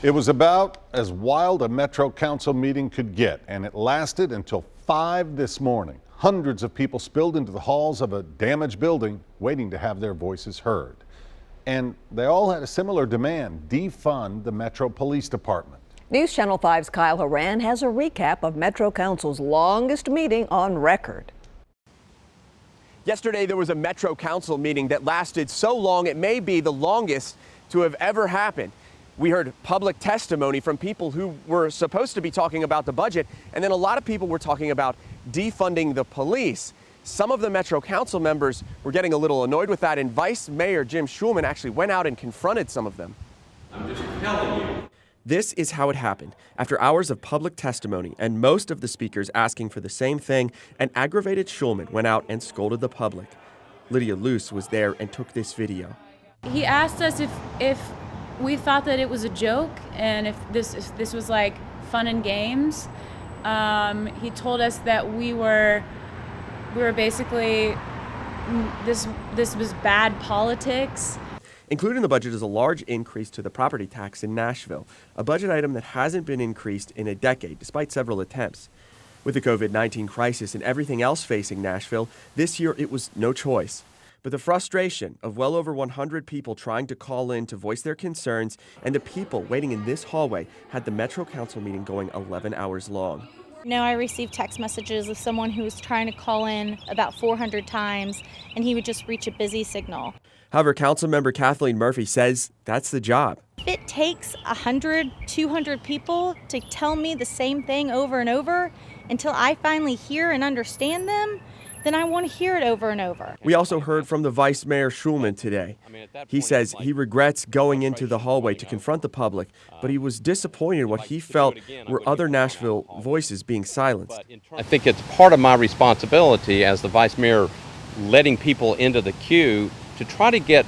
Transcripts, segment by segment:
It was about as wild a Metro Council meeting could get, and it lasted until 5 this morning. Hundreds of people spilled into the halls of a damaged building, waiting to have their voices heard. And they all had a similar demand: defund the Metro Police Department. News Channel 5's Kyle Horan has a recap of Metro Council's longest meeting on record. Yesterday, there was a Metro Council meeting that lasted so long it may be the longest to have ever happened. We heard public testimony from people who were supposed to be talking about the budget, and then a lot of people were talking about defunding the police. Some of the Metro Council members were getting a little annoyed with that, and Vice Mayor Jim Schulman actually went out and confronted some of them. I'm just telling you. This is how it happened. After hours of public testimony and most of the speakers asking for the same thing, an aggravated Schulman went out and scolded the public. Lydia Luce was there and took this video. He asked us if we thought that it was a joke and if this was like fun and games. He told us that we were basically, this was bad politics. Included in the budget is a large increase to the property tax in Nashville, a budget item that hasn't been increased in a decade, despite several attempts. With the COVID-19 crisis and everything else facing Nashville, this year it was no choice. But the frustration of well over 100 people trying to call in to voice their concerns and the people waiting in this hallway had the Metro Council meeting going 11 hours long. Now I received text messages of someone who was trying to call in about 400 times, and he would just reach a busy signal. However, Councilmember Kathleen Murphy says that's the job. If it takes 100, 200 people to tell me the same thing over and over until I finally hear and understand them, then I want to hear it over and over. We also heard from the Vice Mayor Schulman today. He says he regrets going into the hallway to confront the public, but he was disappointed what he felt were other Nashville voices being silenced. I think it's part of my responsibility as the Vice Mayor letting people into the queue to try to get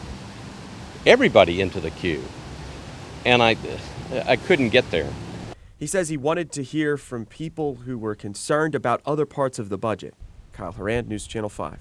everybody into the queue. And I couldn't get there. He says he wanted to hear from people who were concerned about other parts of the budget. Kyle Horan, News Channel 5.